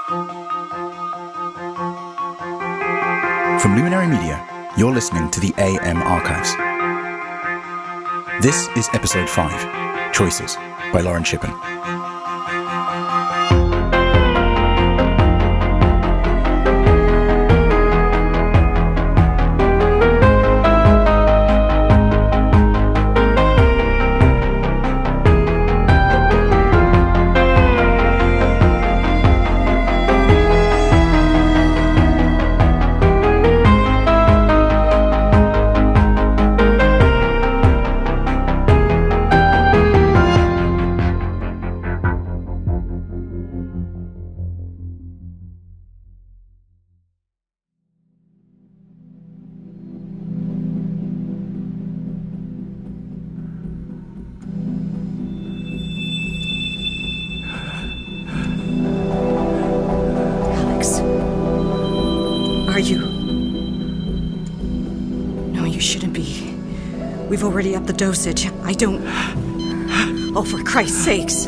From Luminary Media, you're listening to the AM Archives. This is Episode 5, Choices, by Lauren Shippen. We've already upped the dosage. I don't... Oh, for Christ's sakes.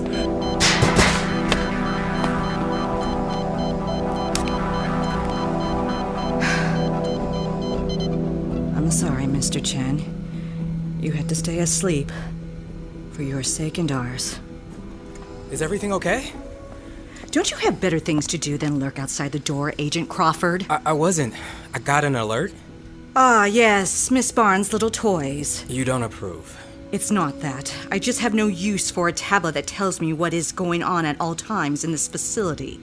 I'm sorry, Mr. Chen. You had to stay asleep. For your sake and ours. Is everything okay? Don't you have better things to do than lurk outside the door, Agent Crawford? I wasn't. I got an alert. Ah, yes, Miss Barnes' little toys. You don't approve. It's not that. I just have no use for a tablet that tells me what is going on at all times in this facility.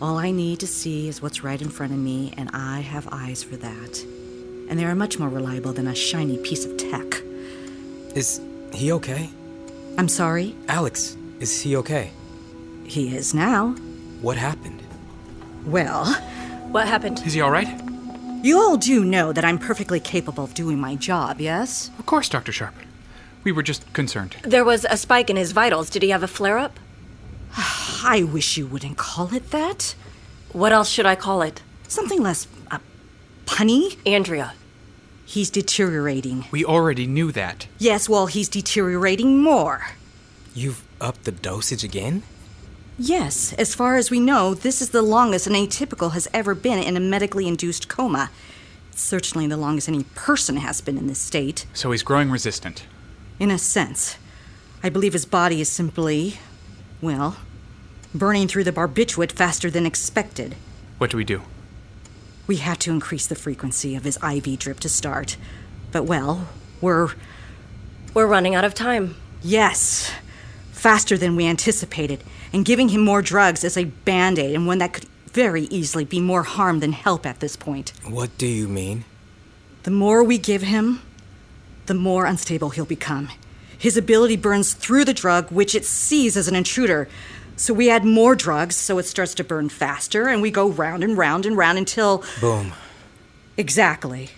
All I need to see is what's right in front of me, and I have eyes for that. And they are much more reliable than a shiny piece of tech. Is he okay? I'm sorry? Alex, is he okay? He is now. What happened? Well... What happened? Is he all right? You all do know that I'm perfectly capable of doing my job, yes? Of course, Dr. Sharp. We were just concerned. There was a spike in his vitals. Did he have a flare-up? I wish you wouldn't call it that. What else should I call it? Something less, punny? Andrea. He's deteriorating. We already knew that. Yes, well, he's deteriorating more. You've upped the dosage again? Yes, as far as we know, this is the longest an atypical has ever been in a medically induced coma. It's certainly the longest any person has been in this state. So he's growing resistant. In a sense. I believe his body is simply, well, burning through the barbiturate faster than expected. What do we do? We had to increase the frequency of his IV drip to start. But, well, we're running out of time. Yes, faster than we anticipated. And giving him more drugs is a band-aid, and one that could very easily be more harm than help at this point. What do you mean? The more we give him, the more unstable he'll become. His ability burns through the drug, which it sees as an intruder. So we add more drugs, so it starts to burn faster, and we go round and round and round until... Boom. Exactly.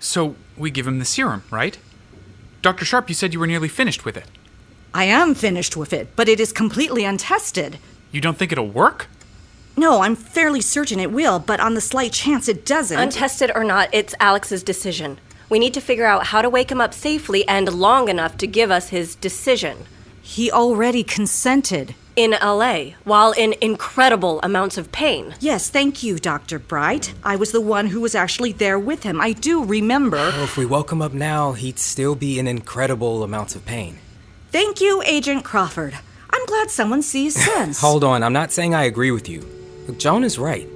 So we give him the serum, right? Dr. Sharp, you said you were nearly finished with it. I am finished with it, but it is completely untested. You don't think it'll work? No, I'm fairly certain it will, but on the slight chance it doesn't... Untested or not, it's Alex's decision. We need to figure out how to wake him up safely and long enough to give us his decision. He already consented. In L.A., while in incredible amounts of pain. Yes, thank you, Dr. Bright. I was the one who was actually there with him. I do remember... Well, if we woke him up now, he'd still be in incredible amounts of pain. Thank you, Agent Crawford. I'm glad someone sees sense. Hold on, I'm not saying I agree with you. Look, Joan is right.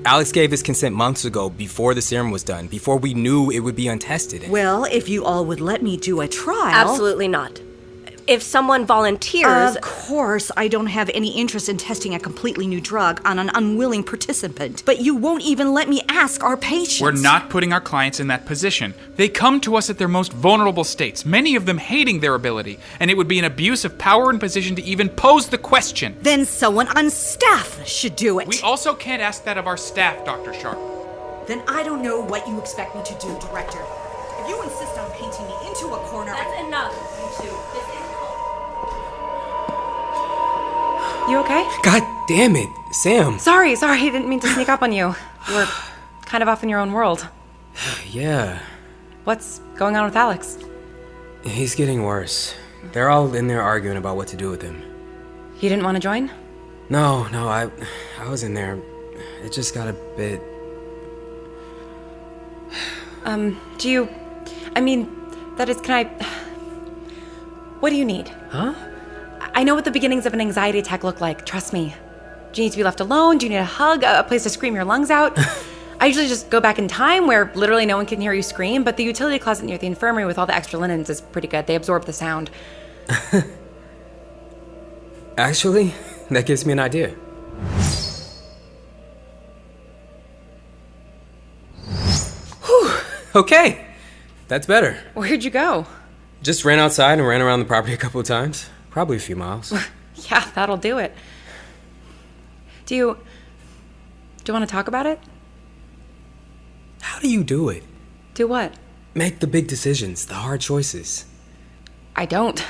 Alex gave his consent months ago, before the serum was done, before we knew it would be untested. Well, if you all would let me do a trial... Absolutely not. If someone volunteers... Of course, I don't have any interest in testing a completely new drug on an unwilling participant. But you won't even let me ask our patients. We're not putting our clients in that position. They come to us at their most vulnerable states, many of them hating their ability, and it would be an abuse of power and position to even pose the question. Then someone on staff should do it. We also can't ask that of our staff, Dr. Sharp. Then I don't know what you expect me to do, Director. If you insist on painting me into a corner... That's enough, you two. This is... You okay? God damn it, Sam. Sorry, didn't mean to sneak up on you. You were kind of off in your own world. Yeah. What's going on with Alex? He's getting worse. They're all in there arguing about what to do with him. He didn't want to join? No, I was in there. It just got a bit... What do you need? Huh? I know what the beginnings of an anxiety attack look like, trust me. Do you need to be left alone? Do you need a hug? A place to scream your lungs out? I usually just go back in time where literally no one can hear you scream, but the utility closet near the infirmary with all the extra linens is pretty good. They absorb the sound. Actually, that gives me an idea. Whew. Okay, that's better. Where'd you go? Just ran outside and ran around the property a couple of times. Probably a few miles. Yeah, that'll do it. Do you want to talk about it? How do you do it? Do what? Make the big decisions, the hard choices. I don't.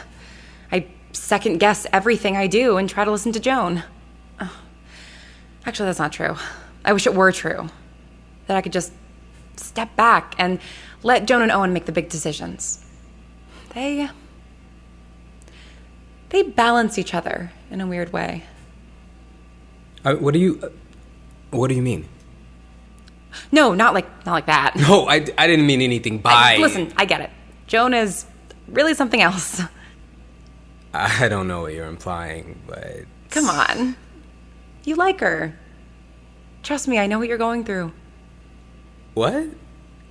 I second guess everything I do and try to listen to Joan. Actually, that's not true. I wish it were true. That I could just step back and let Joan and Owen make the big decisions. They balance each other in a weird way. What do you mean? No, not like that. No, I didn't mean anything by... Listen, I get it. Joan is really something else. I don't know what you're implying, but... Come on. You like her. Trust me, I know what you're going through. What?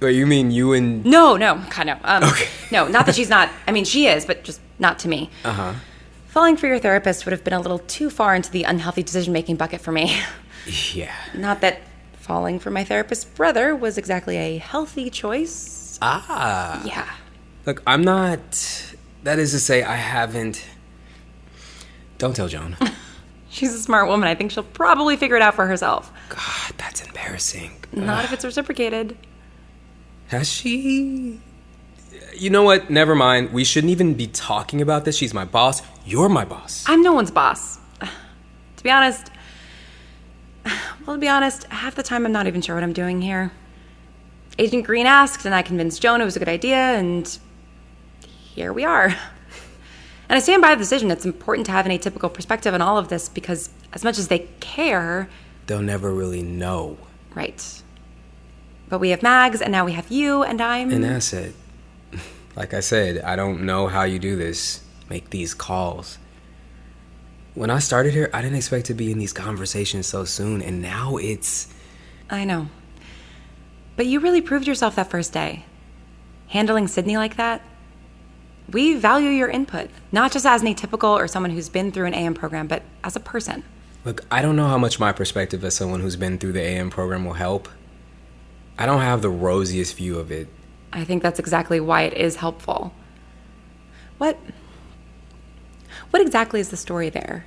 Wait, you mean you and... No, kind of. Okay. No, not that she's not. I mean, she is, but just not to me. Uh-huh. Falling for your therapist would have been a little too far into the unhealthy decision-making bucket for me. Yeah. Not that falling for my therapist's brother was exactly a healthy choice. Ah. Yeah. Look, I'm not... That is to say, I haven't... Don't tell Joan. She's a smart woman. I think she'll probably figure it out for herself. God, that's embarrassing. Not if it's reciprocated. Has she... You know what? Never mind. We shouldn't even be talking about this. She's my boss. You're my boss. I'm no one's boss. To be honest, half the time I'm not even sure what I'm doing here. Agent Green asked, and I convinced Joan it was a good idea, and here we are. And I stand by the decision. It's important to have an atypical perspective on all of this because as much as they care... They'll never really know. Right. But we have Mags, and now we have you, and I'm... An asset. Like I said, I don't know how you do this. Make these calls. When I started here, I didn't expect to be in these conversations so soon, and now it's... I know. But you really proved yourself that first day. Handling Sydney like that. We value your input, not just as an atypical or someone who's been through an AM program, but as a person. Look, I don't know how much my perspective as someone who's been through the AM program will help. I don't have the rosiest view of it. I think that's exactly why it is helpful. What exactly is the story there?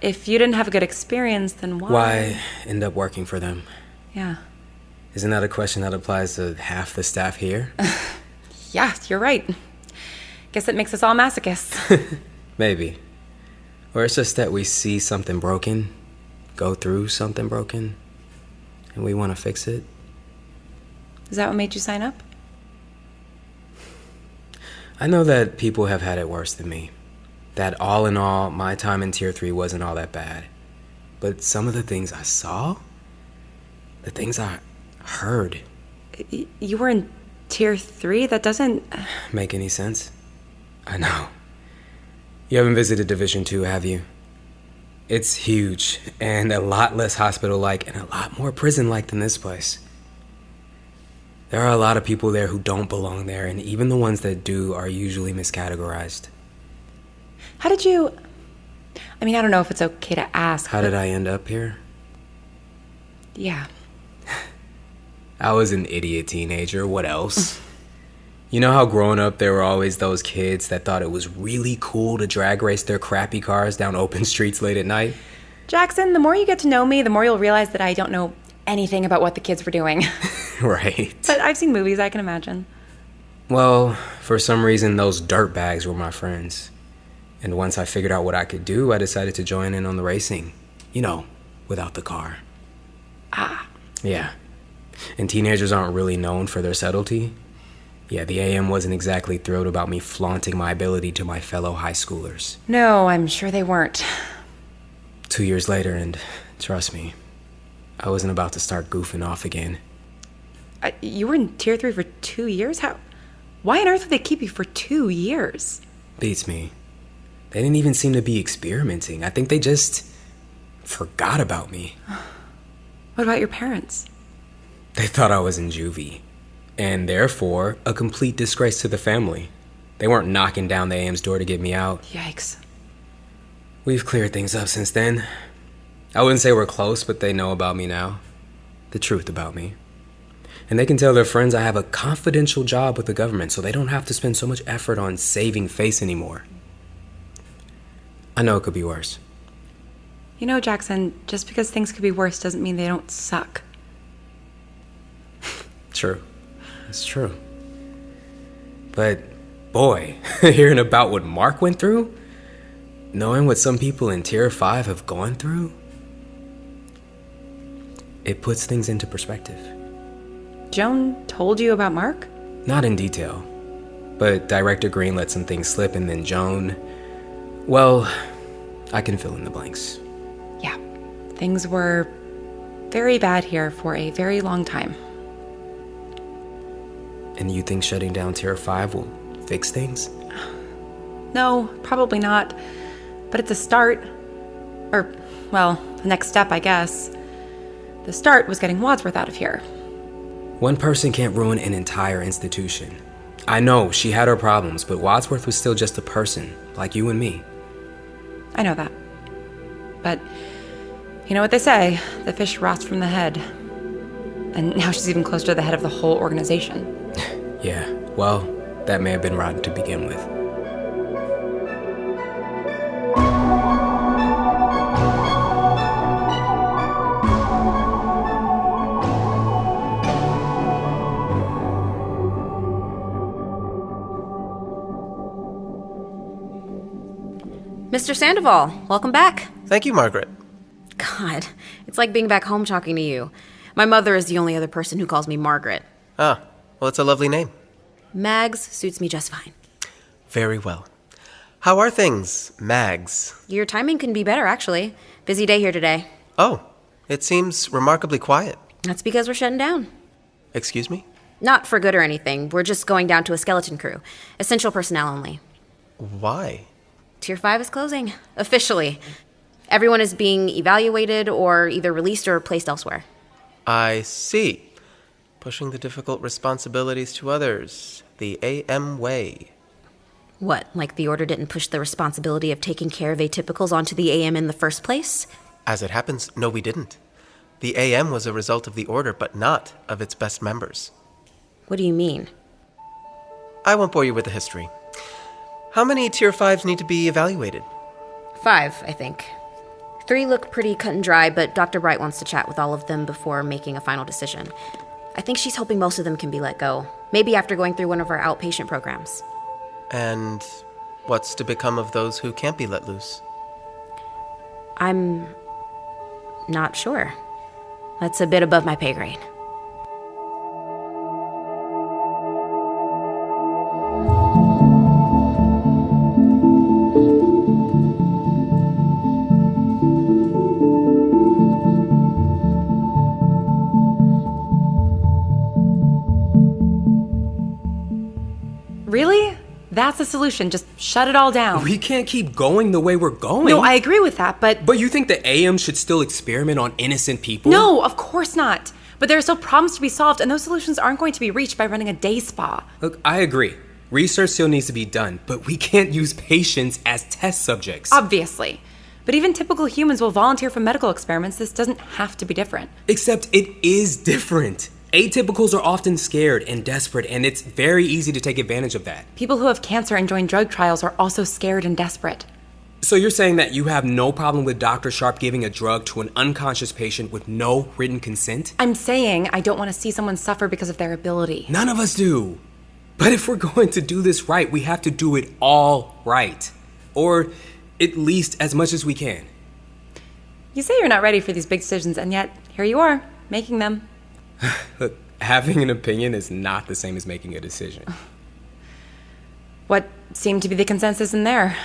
If you didn't have a good experience, then why? Why end up working for them? Yeah. Isn't that a question that applies to half the staff here? Yeah, you're right. Guess it makes us all masochists. Maybe. Or it's just that we see something broken, go through something broken, and we want to fix it. Is that what made you sign up? I know that people have had it worse than me. That all in all, my time in Tier 3 wasn't all that bad. But some of the things I saw, the things I heard... You were in Tier 3? That doesn't... Make any sense? I know. You haven't visited Division 2, have you? It's huge, and a lot less hospital-like, and a lot more prison-like than this place. There are a lot of people there who don't belong there, and even the ones that do are usually miscategorized. How did you... I mean, I don't know if it's okay to ask. How did I end up here? Yeah. I was an idiot teenager. What else? You know how growing up there were always those kids that thought it was really cool to drag race their crappy cars down open streets late at night? Jackson, the more you get to know me, the more you'll realize that I don't know anything about what the kids were doing. Right. But I've seen movies, I can imagine. Well, for some reason, those dirtbags were my friends. And once I figured out what I could do, I decided to join in on the racing. You know, without the car. Ah. Yeah. And teenagers aren't really known for their subtlety. Yeah, the AM wasn't exactly thrilled about me flaunting my ability to my fellow high schoolers. No, I'm sure they weren't. 2 years later, and trust me, I wasn't about to start goofing off again. You were in Tier 3 for 2 years? Why on earth would they keep you for 2 years? Beats me. They didn't even seem to be experimenting. I think they just forgot about me. What about your parents? They thought I was in juvie, and therefore a complete disgrace to the family. They weren't knocking down the AM's door to get me out. Yikes. We've cleared things up since then. I wouldn't say we're close, but they know about me now. The truth about me. And they can tell their friends I have a confidential job with the government, so they don't have to spend so much effort on saving face anymore. I know it could be worse. You know, Jackson, just because things could be worse doesn't mean they don't suck. True. It's true. But, boy, hearing about what Mark went through, knowing what some people in Tier 5 have gone through, it puts things into perspective. Joan told you about Mark? Not in detail, but Director Green let some things slip, and then Joan, well, I can fill in the blanks. Yeah. Things were very bad here for a very long time. And you think shutting down Tier 5 will fix things? No, probably not. But it's a start. Or, well, the next step, I guess. The start was getting Wadsworth out of here. One person can't ruin an entire institution. I know she had her problems, but Wadsworth was still just a person, like you and me. I know that. But, you know what they say, the fish rots from the head. And now she's even closer to the head of the whole organization. Yeah, well, that may have been rotten to begin with. Mr. Sandoval, welcome back. Thank you, Margaret. God, it's like being back home talking to you. My mother is the only other person who calls me Margaret. Ah, well, it's a lovely name. Mags suits me just fine. Very well. How are things, Mags? Your timing couldn't be better, actually. Busy day here today. Oh, it seems remarkably quiet. That's because we're shutting down. Excuse me? Not for good or anything. We're just going down to a skeleton crew. Essential personnel only. Why? Tier 5 is closing. Officially. Everyone is being evaluated or either released or placed elsewhere. I see. Pushing the difficult responsibilities to others. The AM way. What, like the order didn't push the responsibility of taking care of atypicals onto the AM in the first place? As it happens, no, we didn't. The AM was a result of the order, but not of its best members. What do you mean? I won't bore you with the history. How many Tier 5s need to be evaluated? 5, I think. 3 look pretty cut and dry, but Dr. Bright wants to chat with all of them before making a final decision. I think she's hoping most of them can be let go. Maybe after going through one of our outpatient programs. And what's to become of those who can't be let loose? I'm not sure. That's a bit above my pay grade. Really? That's the solution. Just shut it all down. We can't keep going the way we're going. No, I agree with that, but... But you think the AM should still experiment on innocent people? No, of course not. But there are still problems to be solved, and those solutions aren't going to be reached by running a day spa. Look, I agree. Research still needs to be done, but we can't use patients as test subjects. Obviously. But even typical humans will volunteer for medical experiments. This doesn't have to be different. Except it is different. Atypicals are often scared and desperate, and it's very easy to take advantage of that. People who have cancer and join drug trials are also scared and desperate. So you're saying that you have no problem with Dr. Sharp giving a drug to an unconscious patient with no written consent? I'm saying I don't want to see someone suffer because of their ability. None of us do. But if we're going to do this right, we have to do it all right. Or at least as much as we can. You say you're not ready for these big decisions, and yet here you are, making them. Look, having an opinion is not the same as making a decision. What seemed to be the consensus in there?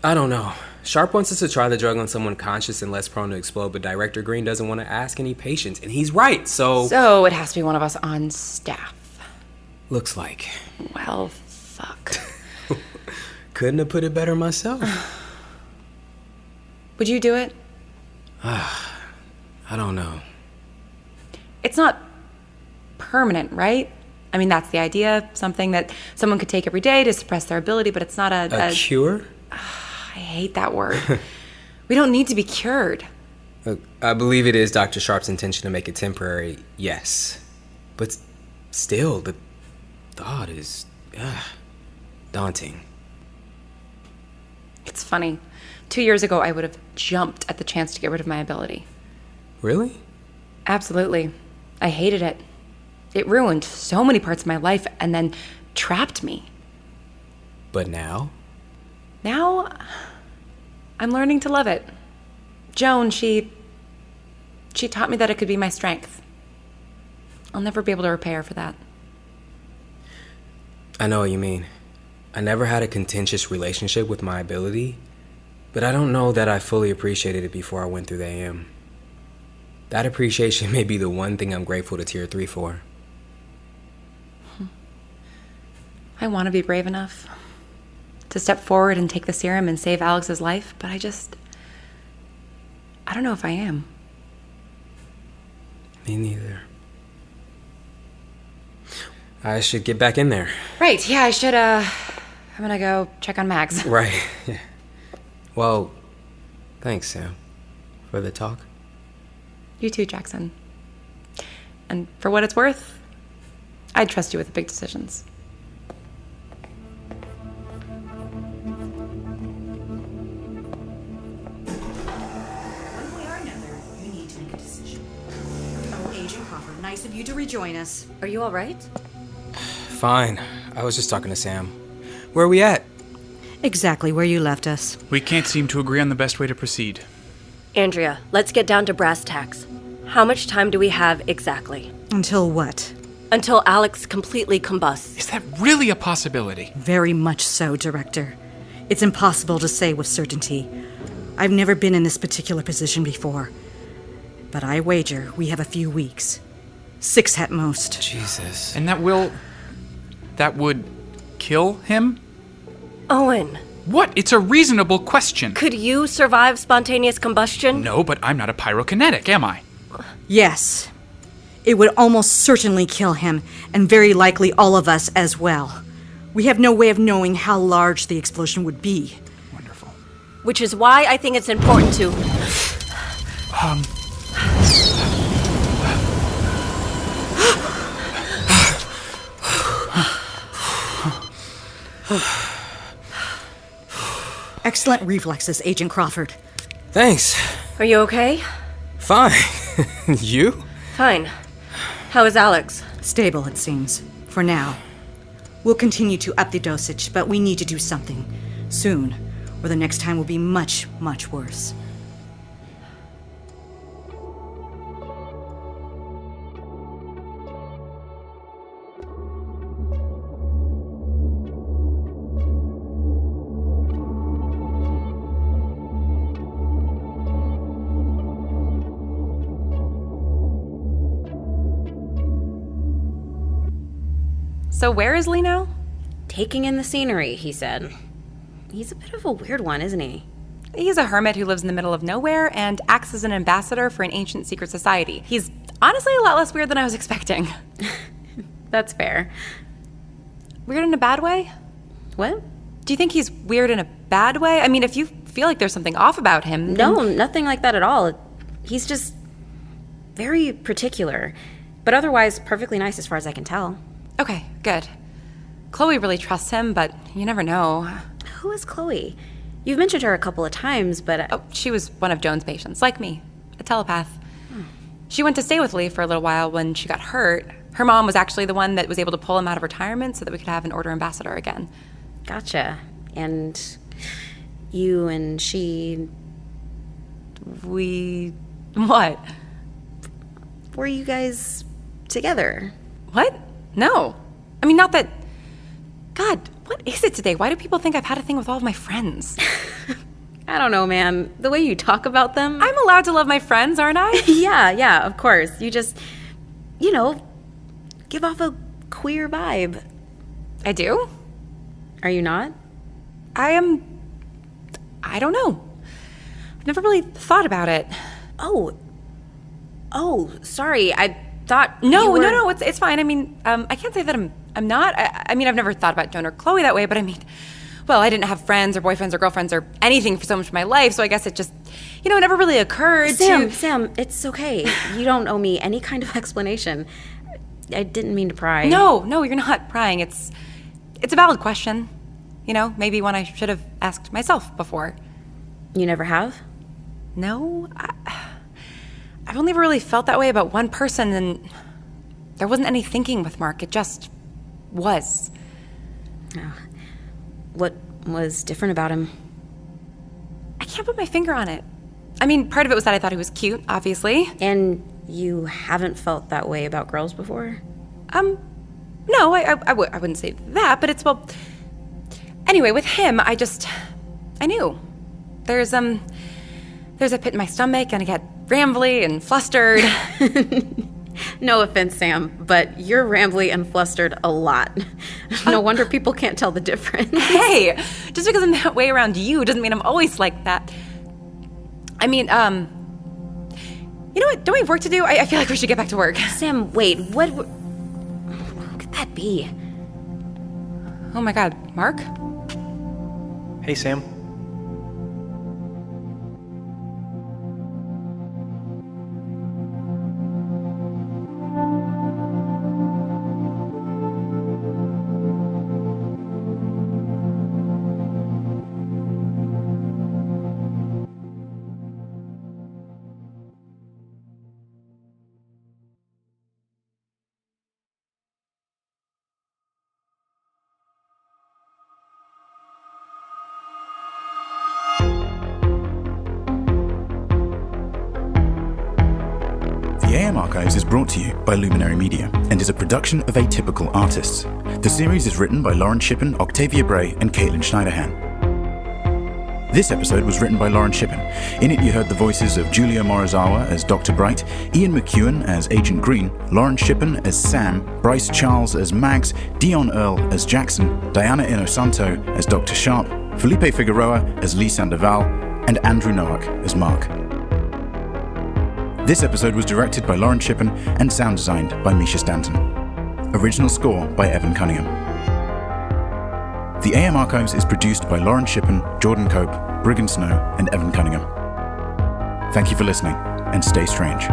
I don't know. Sharp wants us to try the drug on someone conscious and less prone to explode, but Director Green doesn't want to ask any patients, and he's right, so... So it has to be one of us on staff. Looks like. Well, fuck. Couldn't have put it better myself. Would you do it? I don't know. It's not permanent, right? I mean, that's the idea. Something that someone could take every day to suppress their ability, but it's not A cure? I hate that word. We don't need to be cured. Look, I believe it is Dr. Sharp's intention to make it temporary, yes. But still, the thought is daunting. It's funny. 2 years ago, I would have jumped at the chance to get rid of my ability. Really? Absolutely. I hated it. It ruined so many parts of my life and then trapped me. But now? Now, I'm learning to love it. Joan, she taught me that it could be my strength. I'll never be able to repay her for that. I know what you mean. I never had a contentious relationship with my ability, but I don't know that I fully appreciated it before I went through the AM. That appreciation may be the one thing I'm grateful to Tier 3 for. I want to be brave enough to step forward and take the serum and save Alex's life, but I don't know if I am. Me neither. I should get back in there. Right, yeah, I should, I'm gonna go check on Max. Right. Yeah. Well, thanks, Sam, for the talk. You too, Jackson. And for what it's worth, I'd trust you with the big decisions. When we are together, you need to make a decision. Oh, Agent Crawford, nice of you to rejoin us. Are you all right? Fine. I was just talking to Sam. Where are we at? Exactly where you left us. We can't seem to agree on the best way to proceed. Andrea, let's get down to brass tacks. How much time do we have exactly? Until what? Until Alex completely combusts. Is that really a possibility? Very much so, Director. It's impossible to say with certainty. I've never been in this particular position before. But I wager we have a few weeks. 6 at most. Jesus. And that would kill him? Owen, What? It's a reasonable question. could you survive spontaneous combustion? No, but I'm not a pyrokinetic, am I? Yes. It would almost certainly kill him, and very likely all of us as well. We have no way of knowing how large the explosion would be. Wonderful. Which is why I think it's important to... Excellent reflexes, Agent Crawford. Thanks. Are you okay? Fine. You? Fine. How is Alex? Stable, it seems. For now. We'll continue to up the dosage, but we need to do something. Soon. Or the next time will be much, much worse. So where is Lee now? Taking in the scenery, he said. He's a bit of a weird one, isn't he? He's a hermit who lives in the middle of nowhere and acts as an ambassador for an ancient secret society. He's honestly a lot less weird than I was expecting. That's fair. Weird in a bad way? What? Do you think he's weird in a bad way? I mean, if you feel like there's something off about him... No, nothing like that at all. He's just very particular, but otherwise perfectly nice as far as I can tell. Okay, good. Chloe really trusts him, but you never know. Who is Chloe? You've mentioned her a couple of times, but... Oh, she was one of Joan's patients, like me, a telepath. She went to stay with Lee for a little while when she got hurt. Her mom was actually the one that was able to pull him out of retirement so that we could have an Order Ambassador again. Gotcha. And you and she... What? Were you guys together? What? No. I mean, not that... God, what is it today? Why do people think I've had a thing with all of my friends? I don't know, man. The way you talk about them. I'm allowed to love my friends, aren't I? Yeah, of course. You just, give off a queer vibe. I do? Are you not? I don't know. I've never really thought about it. Oh, sorry. I thought No, you were... no, it's fine. I mean, I can't say that I'm not. I mean, I've never thought about Joan or Chloe that way, but I mean, well, I didn't have friends or boyfriends or girlfriends or anything for so much of my life, so I guess it just, it never really occurred to... Sam, it's okay. You don't owe me any kind of explanation. I didn't mean to pry. No, you're not prying. It's a valid question. Maybe one I should have asked myself before. You never have? No, I've only ever really felt that way about one person, and there wasn't any thinking with Mark. It just was. Oh. What was different about him? I can't put my finger on it. I mean, part of it was that I thought he was cute, obviously. And you haven't felt that way about girls before? No, I wouldn't say that, but it's, well... Anyway, with him, I knew. There's a pit in my stomach, and I get rambly and flustered. No offense, Sam, but you're rambly and flustered a lot. No wonder people can't tell the difference. Hey, just because I'm that way around you doesn't mean I'm always like that. I mean, you know what? Don't we have work to do? I feel like we should get back to work. Sam, wait, what could that be? Oh my God, Mark? Hey, Sam. The AM Archives is brought to you by Luminary Media and is a production of Atypical Artists. The series is written by Lauren Shippen, Octavia Bray, and Caitlin Schneiderhan. This episode was written by Lauren Shippen. In it you heard the voices of Julia Morizawa as Dr. Bright, Ian McEwen as Agent Green, Lauren Shippen as Sam, Bryce Charles as Mags, Dion Earl as Jackson, Diana Inosanto as Dr. Sharp, Felipe Figueroa as Lee Sandoval, and Andrew Nowak as Mark. This episode was directed by Lauren Shippen and sound designed by Misha Stanton. Original score by Evan Cunningham. The AM Archives is produced by Lauren Shippen, Jordan Cope, Brigham Snow, and Evan Cunningham. Thank you for listening, and stay strange.